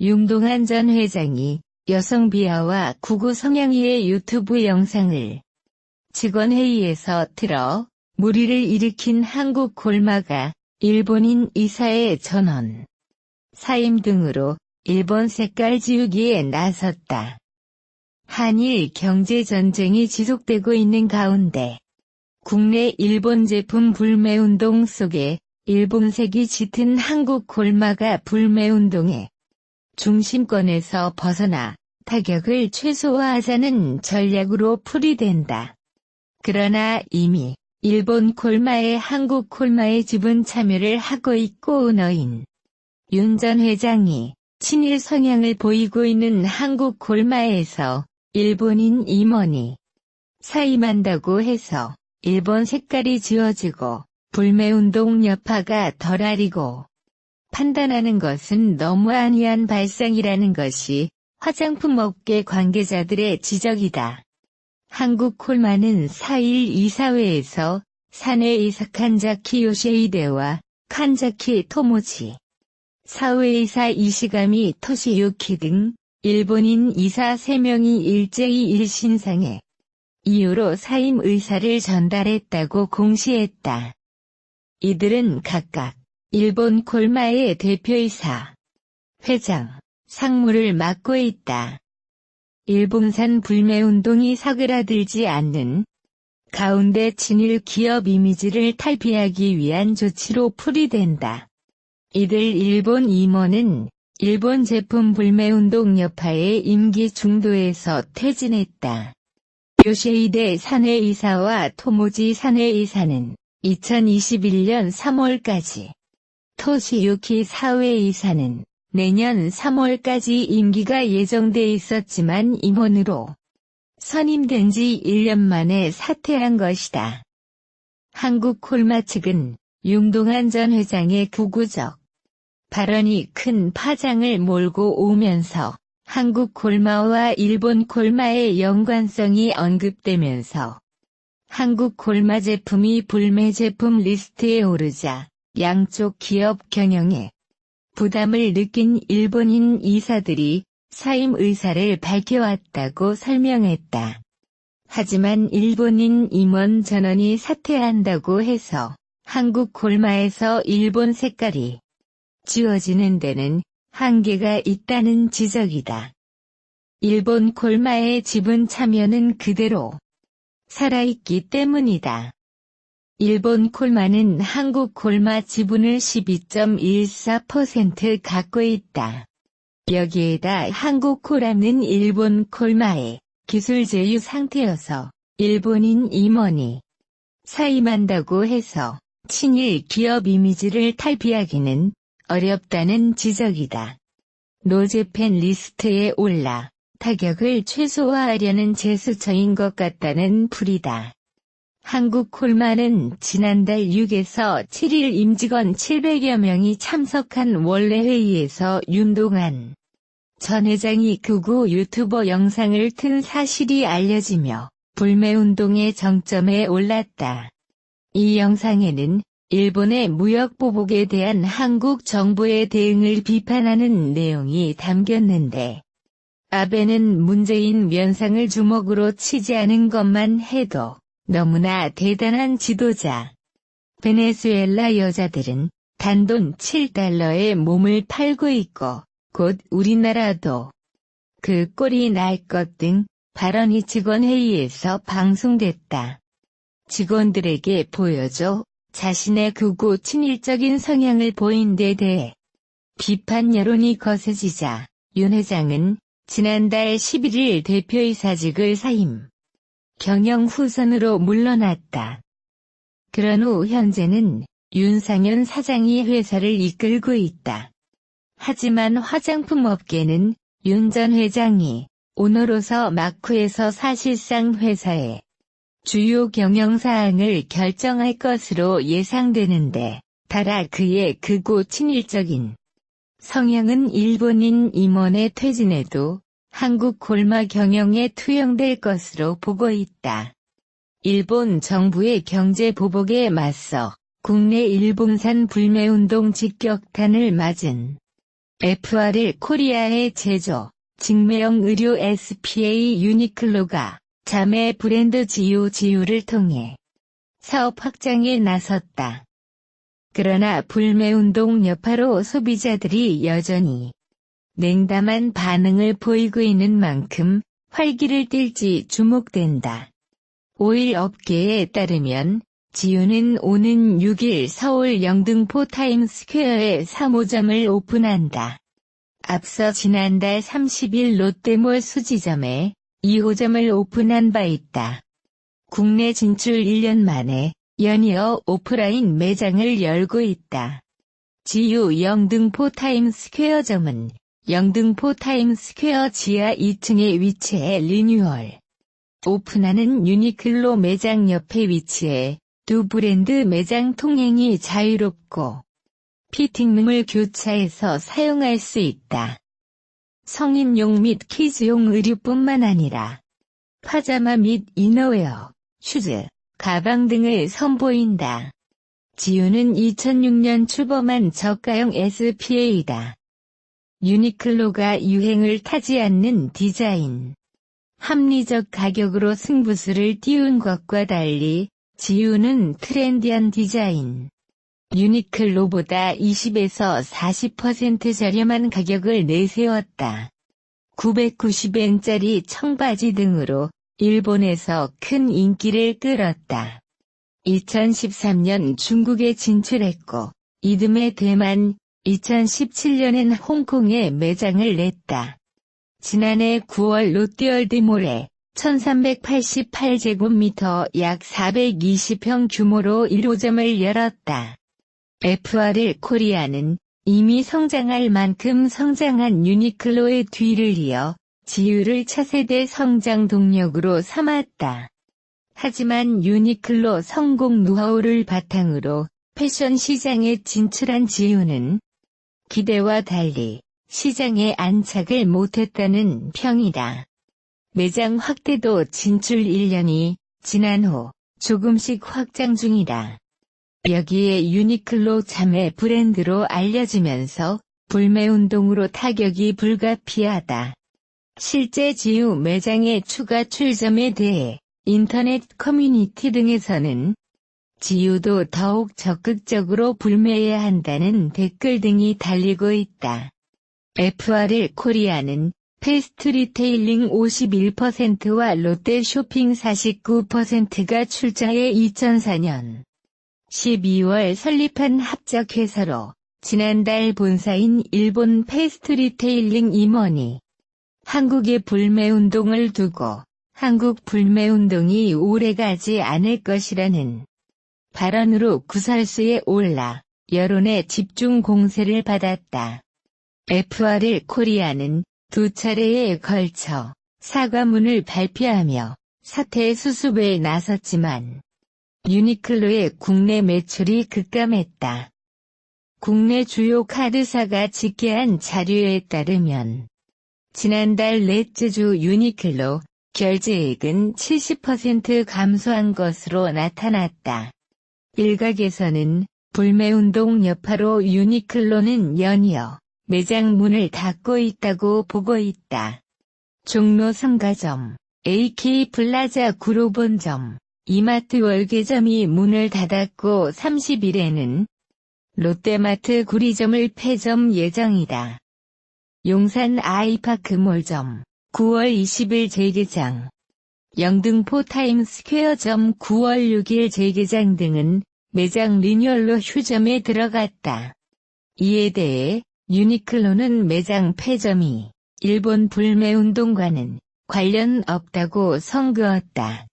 윤동한 전 회장이 여성 비하와 구구 성향이의 유튜브 영상을 직원회의에서 틀어 물의를 일으킨 한국 골마가 일본인 이사의 전원, 사임 등으로 일본 색깔 지우기에 나섰다. 한일 경제전쟁이 지속되고 있는 가운데 국내 일본 제품 불매운동 속에 일본색이 짙은 한국 골마가 불매운동의 중심권에서 벗어나 타격을 최소화하자는 전략으로 풀이된다. 그러나 이미 일본 골마에 한국 골마의 지분 참여를 하고 있고 은어인 윤 전 회장이 친일 성향을 보이고 있는 한국 골마에서 일본인 임원이 사임한다고 해서 일본 색깔이 지워지고 불매운동 여파가 덜하리고 판단하는 것은 너무 안이한 발상이라는 것이 화장품 업계 관계자들의 지적이다. 한국 골마는 4일 이사회에서 사내이사 칸자키 요시히데와 칸자키 토모지, 사회이사 이시가미 토시유키 등 일본인 이사 3명이 일제히 일신상의 이유로 사임 의사를 전달했다고 공시했다. 이들은 각각 일본 골마의 대표이사, 회장, 상무를 맡고 있다. 일본산 불매운동이 사그라들지 않는 가운데 친일 기업 이미지를 탈피하기 위한 조치로 풀이된다. 이들 일본 임원은 일본 제품 불매운동 여파의 임기 중도에서 퇴진했다. 요시히데 사내이사와 토모지 사내이사는 2021년 3월까지, 토시유키 사회이사는 내년 3월까지 임기가 예정돼 있었지만 임원으로 선임된 지 1년 만에 사퇴한 것이다. 한국 골마 측은 윤동한 전 회장의 구구적 발언이 큰 파장을 몰고 오면서 한국 골마와 일본 골마의 연관성이 언급되면서 한국 골마 제품이 불매 제품 리스트에 오르자 양쪽 기업 경영에 부담을 느낀 일본인 이사들이 사임 의사를 밝혀왔다고 설명했다. 하지만 일본인 임원 전원이 사퇴한다고 해서 한국 골마에서 일본 색깔이 지워지는 데는 한계가 있다는 지적이다. 일본 골마의 지분 참여는 그대로 살아있기 때문이다. 일본 골마는 한국 골마 지분을 12.14% 갖고 있다. 여기에다 한국 코람은 일본 골마의 기술 제휴 상태여서 일본인 임원이 사임한다고 해서 친일 기업 이미지를 탈피하기는 어렵다는 지적이다. 노재팬 리스트에 올라 타격을 최소화하려는 제스처인 것 같다는 풀이다. 한국 골마는 지난달 6에서 7일 임직원 700여 명이 참석한 원래 회의에서 윤동한 전 회장이 극우 유튜버 영상을 튼 사실이 알려지며 불매운동의 정점에 올랐다. 이 영상에는 일본의 무역 보복에 대한 한국 정부의 대응을 비판하는 내용이 담겼는데 아베는 문재인 면상을 주먹으로 치지 않은 것만 해도 너무나 대단한 지도자. 베네수엘라 여자들은 단돈 7달러에 몸을 팔고 있고 곧 우리나라도 그 꼴이 날 것 등 발언이 직원회의에서 방송됐다. 직원들에게 보여줘 자신의 극우 친일적인 성향을 보인 데 대해 비판 여론이 거세지자 윤 회장은 지난달 11일 대표이사직을 사임. 경영 후선으로 물러났다. 그런 후 현재는 윤상현 사장이 회사를 이끌고 있다. 하지만 화장품 업계는 윤 전 회장이 오너로서 마쿠에서 사실상 회사의 주요 경영사항을 결정할 것으로 예상되는데 따라 그의 극우 친일적인 성향은 일본인 임원의 퇴진에도 한국 골마 경영에 투영될 것으로 보고 있다. 일본 정부의 경제 보복에 맞서 국내 일본산 불매운동 직격탄을 맞은 FRL 코리아의 제조, 직매형 의류 SPA 유니클로가 자매 브랜드 지유를 통해 사업 확장에 나섰다. 그러나 불매운동 여파로 소비자들이 여전히 냉담한 반응을 보이고 있는 만큼 활기를 띨지 주목된다. 오일 업계에 따르면 지유는 오는 6일 서울 영등포 타임스퀘어에 3호점을 오픈한다. 앞서 지난달 30일 롯데몰 수지점에 2호점을 오픈한 바 있다. 국내 진출 1년 만에 연이어 오프라인 매장을 열고 있다. 지유 영등포 타임스퀘어점은 영등포 타임스퀘어 지하 2층에 위치해 리뉴얼 오픈하는 유니클로 매장 옆에 위치해 두 브랜드 매장 통행이 자유롭고 피팅룸을 교차해서 사용할 수 있다. 성인용 및 키즈용 의류뿐만 아니라 파자마 및 이너웨어, 슈즈, 가방 등을 선보인다. 지유는 2006년 출범한 저가형 SPA다. 유니클로가 유행을 타지 않는 디자인, 합리적 가격으로 승부수를 띄운 것과 달리 지유는 트렌디한 디자인, 유니클로보다 20에서 40% 저렴한 가격을 내세웠다. 990엔짜리 청바지 등으로 일본에서 큰 인기를 끌었다. 2013년 중국에 진출했고, 이듬해 대만, 2017년엔 홍콩에 매장을 냈다. 지난해 9월 롯데월드몰에 1388제곱미터 약 420평 규모로 1호점을 열었다. FRL 코리아는 이미 성장할 만큼 성장한 유니클로의 뒤를 이어 지유를 차세대 성장 동력으로 삼았다. 하지만 유니클로 성공 노하우를 바탕으로 패션 시장에 진출한 지유는 기대와 달리 시장에 안착을 못했다는 평이다. 매장 확대도 진출 1년이 지난 후 조금씩 확장 중이다. 여기에 유니클로 자매 브랜드로 알려지면서 불매운동으로 타격이 불가피하다. 실제 지유 매장의 추가 출점에 대해 인터넷 커뮤니티 등에서는 지유도 더욱 적극적으로 불매해야 한다는 댓글 등이 달리고 있다. FRL 코리아는 패스트 리테일링 51%와 롯데 쇼핑 49%가 출자해 2004년 12월 설립한 합작회사로 지난달 본사인 일본 패스트 리테일링 임원이 한국의 불매운동을 두고 한국 불매운동이 오래가지 않을 것이라는 발언으로 구설수에 올라 여론의 집중 공세를 받았다. FRL 코리아는 두 차례에 걸쳐 사과문을 발표하며 사태 수습에 나섰지만 유니클로의 국내 매출이 급감했다. 국내 주요 카드사가 집계한 자료에 따르면 지난달 넷째 주 유니클로 결제액은 70% 감소한 것으로 나타났다. 일각에서는 불매운동 여파로 유니클로는 연이어 매장 문을 닫고 있다고 보고 있다. 종로 상가점, AK 플라자 구로본점, 이마트 월계점이 문을 닫았고 30일에는 롯데마트 구리점을 폐점 예정이다. 용산 아이파크몰점, 9월 20일 재개장, 영등포 타임스퀘어점 9월 6일 재개장 등은 매장 리뉴얼로 휴점에 들어갔다. 이에 대해 유니클로는 매장 폐점이 일본 불매운동과는 관련 없다고 선그었다.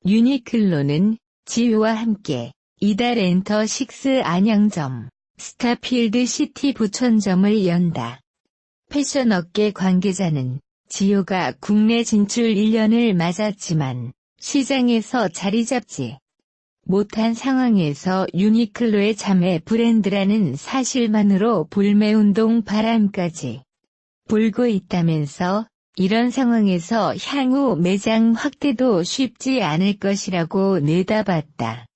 유니클로는 지유와 함께 이달 엔터6 안양점, 스타필드 시티 부천점을 연다. 패션업계 관계자는 지유가 국내 진출 1년을 맞았지만 시장에서 자리 잡지 못한 상황에서 유니클로의 자매 브랜드라는 사실만으로 불매운동 바람까지 불고 있다면서 이런 상황에서 향후 매장 확대도 쉽지 않을 것이라고 내다봤다.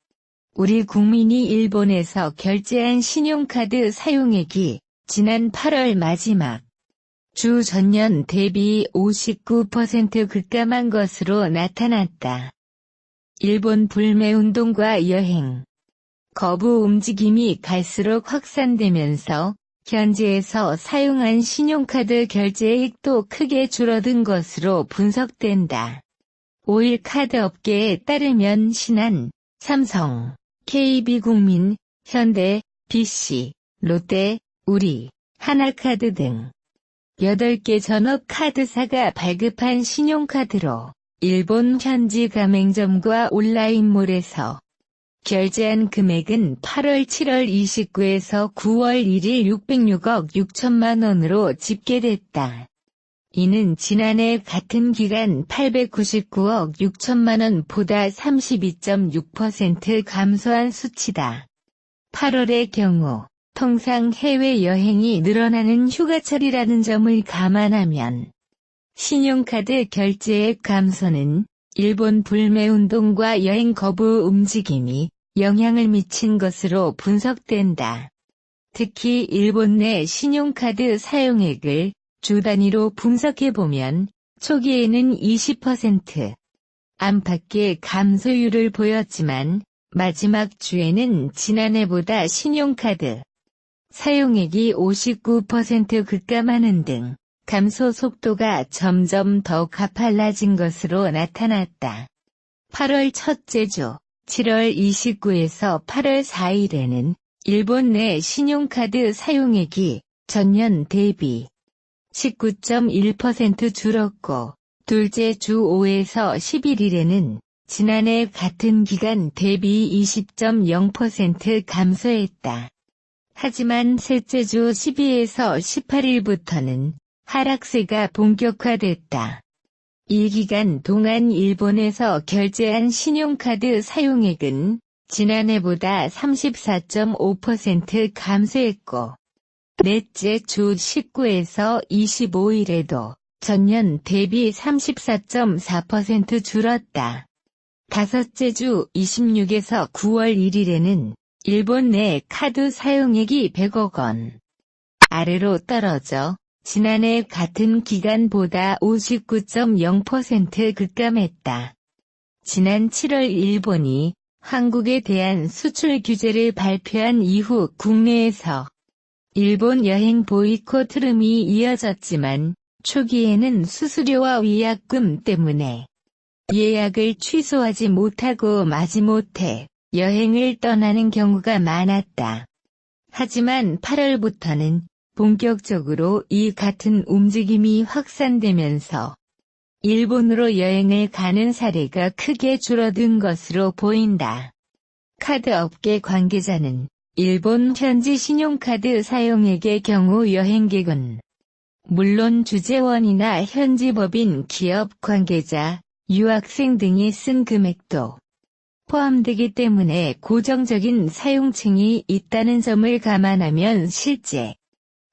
우리 국민이 일본에서 결제한 신용카드 사용액이 지난 8월 마지막 주 전년 대비 59% 급감한 것으로 나타났다. 일본 불매운동과 여행 거부 움직임이 갈수록 확산되면서 현지에서 사용한 신용카드 결제액도 크게 줄어든 것으로 분석된다. 5일 카드 업계에 따르면 신한, 삼성, KB국민, 현대, BC, 롯데, 우리, 하나카드 등 8개 전업 카드사가 발급한 신용카드로 일본 현지 가맹점과 온라인몰에서 결제한 금액은 8월 7월 29에서 9월 1일 606억 6천만 원으로 집계됐다. 이는 지난해 같은 기간 899억 6천만 원보다 32.6% 감소한 수치다. 8월의 경우 통상 해외여행이 늘어나는 휴가철이라는 점을 감안하면 신용카드 결제액 감소는 일본 불매운동과 여행 거부 움직임이 영향을 미친 것으로 분석된다. 특히 일본 내 신용카드 사용액을 주 단위로 분석해보면 초기에는 20% 안팎의 감소율을 보였지만 마지막 주에는 지난해보다 신용카드 사용액이 59% 급감하는 등 감소 속도가 점점 더 가팔라진 것으로 나타났다. 8월 첫째 주 7월 29에서 8월 4일에는 일본 내 신용카드 사용액이 전년 대비 19.1% 줄었고 둘째 주 5에서 11일에는 지난해 같은 기간 대비 20.0% 감소했다. 하지만 셋째 주 12에서 18일부터는 하락세가 본격화됐다. 이 기간 동안 일본에서 결제한 신용카드 사용액은 지난해보다 34.5% 감소했고 넷째 주 19에서 25일에도 전년 대비 34.4% 줄었다. 다섯째 주 26에서 9월 1일에는 일본 내 카드 사용액이 100억 원 아래로 떨어져 지난해 같은 기간보다 59.0% 급감했다. 지난 7월 일본이 한국에 대한 수출 규제를 발표한 이후 국내에서 일본 여행 보이콧 흐름이 이어졌지만 초기에는 수수료와 위약금 때문에 예약을 취소하지 못하고 마지못해 여행을 떠나는 경우가 많았다. 하지만 8월부터는 본격적으로 이 같은 움직임이 확산되면서 일본으로 여행을 가는 사례가 크게 줄어든 것으로 보인다. 카드 업계 관계자는 일본 현지 신용카드 사용액의 경우 여행객은 물론 주재원이나 현지 법인 기업 관계자, 유학생 등이 쓴 금액도 포함되기 때문에 고정적인 사용층이 있다는 점을 감안하면 실제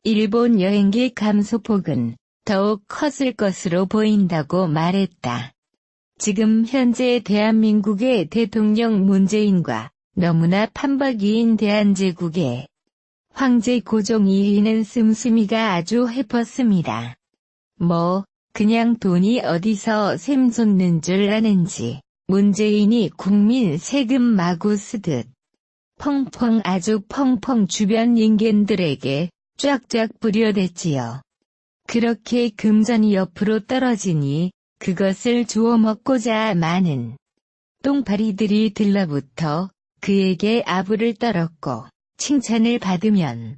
일본 여행객 감소폭은 더욱 컸을 것으로 보인다고 말했다. 지금 현재 대한민국의 대통령 문재인과 너무나 판박이인 대한제국의 황제 고종 2위는 씀씀이가 아주 해펐습니다. 그냥 돈이 어디서 샘솟는 줄 아는지 문재인이 국민 세금 마구 쓰듯 펑펑 아주 펑펑 주변 인간들에게 쫙쫙 뿌려댔지요. 그렇게 금전이 옆으로 떨어지니 그것을 주워 먹고자 많은 똥파리들이 들러붙어 그에게 아부를 떨었고 칭찬을 받으면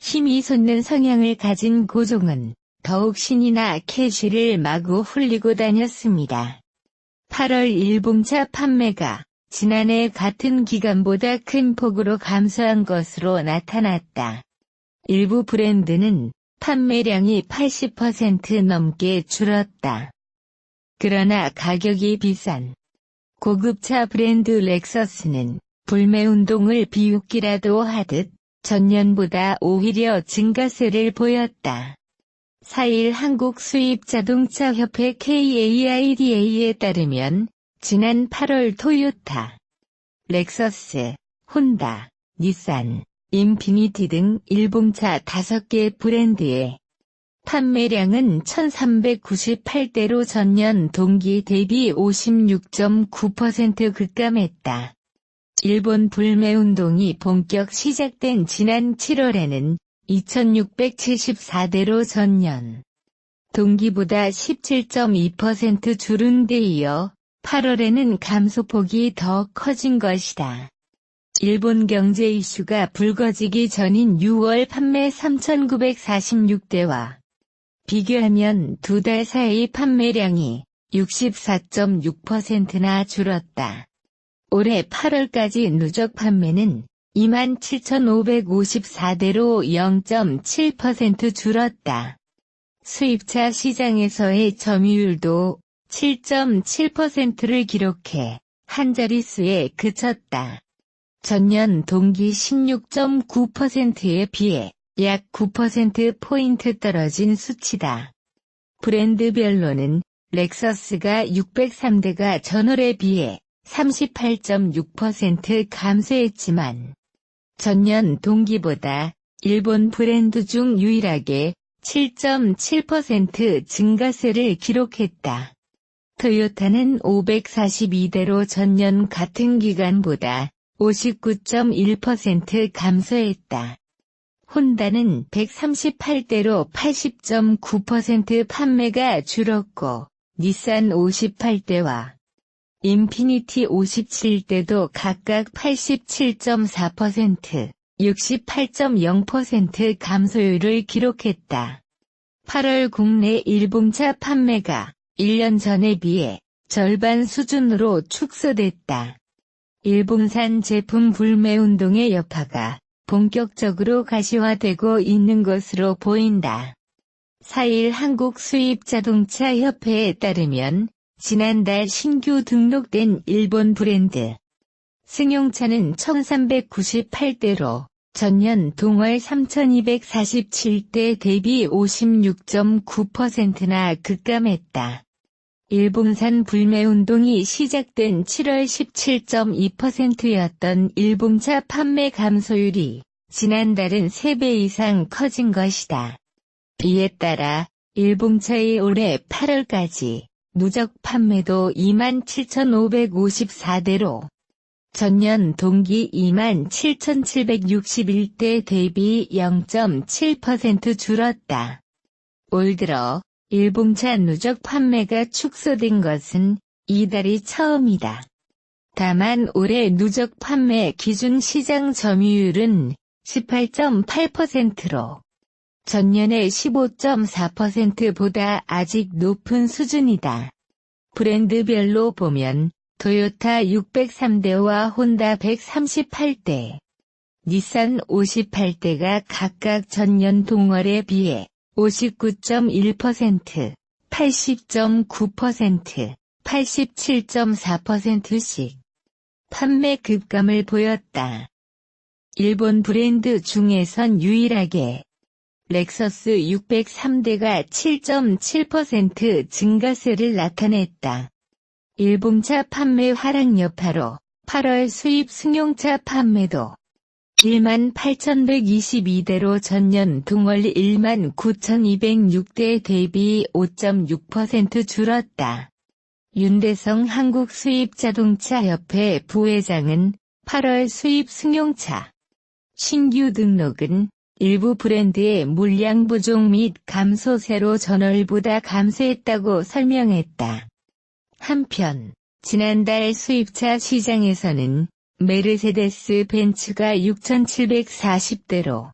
힘이 솟는 성향을 가진 고종은 더욱 신이나 캐시를 마구 흘리고 다녔습니다. 8월 일봉차 판매가 지난해 같은 기간보다 큰 폭으로 감소한 것으로 나타났다. 일부 브랜드는 판매량이 80% 넘게 줄었다. 그러나 가격이 비싼 고급차 브랜드 렉서스는 불매운동을 비웃기라도 하듯 전년보다 오히려 증가세를 보였다. 4일 한국수입자동차협회 KAIDA에 따르면 지난 8월 토요타, 렉서스, 혼다, 닛산, 인피니티 등 일봉차 5개 브랜드의 판매량은 1398대로 전년 동기 대비 56.9% 급감했다. 일본 불매운동이 본격 시작된 지난 7월에는 2674대로 전년 동기보다 17.2% 줄은 데 이어 8월에는 감소폭이 더 커진 것이다. 일본 경제 이슈가 불거지기 전인 6월 판매 3,946대와 비교하면 2달 사이 판매량이 64.6%나 줄었다. 올해 8월까지 누적 판매는 27,554대로 0.7% 줄었다. 수입차 시장에서의 점유율도 7.7%를 기록해 한 자릿수에 그쳤다. 전년 동기 16.9%에 비해 약 9%포인트 떨어진 수치다. 브랜드별로는 렉서스가 603대가 전월에 비해 38.6% 감소했지만 전년 동기보다 일본 브랜드 중 유일하게 7.7% 증가세를 기록했다. 토요타는 542대로 전년 같은 기간보다 59.1% 감소했다. 혼다는 138대로 80.9% 판매가 줄었고 닛산 58대와 인피니티 57대도 각각 87.4%, 68.0% 감소율을 기록했다. 8월 국내 일봉차 판매가 1년 전에 비해 절반 수준으로 축소됐다. 일본산 제품 불매운동의 여파가 본격적으로 가시화되고 있는 것으로 보인다. 4일 한국수입자동차협회에 따르면 지난달 신규 등록된 일본 브랜드 승용차는 1398대로 전년 동월 3247대 대비 56.9%나 급감했다. 일본산 불매운동이 시작된 7월 17.2%였던 일봉차 판매 감소율이 지난달은 3배 이상 커진 것이다. 이에 따라 일봉차의 올해 8월까지 누적 판매도 27,554대로 전년 동기 27,761대 대비 0.7% 줄었다. 올 들어 일봉차 누적 판매가 축소된 것은 이달이 처음이다. 다만 올해 누적 판매 기준 시장 점유율은 18.8%로 전년의 15.4%보다 아직 높은 수준이다. 브랜드별로 보면 토요타 603대와 혼다 138대, 닛산 58대가 각각 전년 동월에 비해 59.1%, 80.9%, 87.4%씩 판매 급감을 보였다. 일본 브랜드 중에선 유일하게 렉서스 603대가 7.7% 증가세를 나타냈다. 일봉차 판매 하락 여파로 8월 수입 승용차 판매도 18,122대로 전년 동월 19,206대 대비 5.6% 줄었다. 윤대성 한국수입자동차협회 부회장은 8월 수입 승용차 신규 등록은 일부 브랜드의 물량 부족 및 감소세로 전월보다 감소했다고 설명했다. 한편 지난달 수입차 시장에서는 메르세데스 벤츠가 6,740대로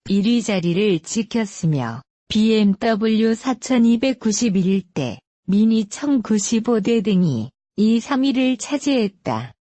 1위 자리를 지켰으며 BMW 4,291대, 미니 1,095대 등이 2, 3위를 차지했다.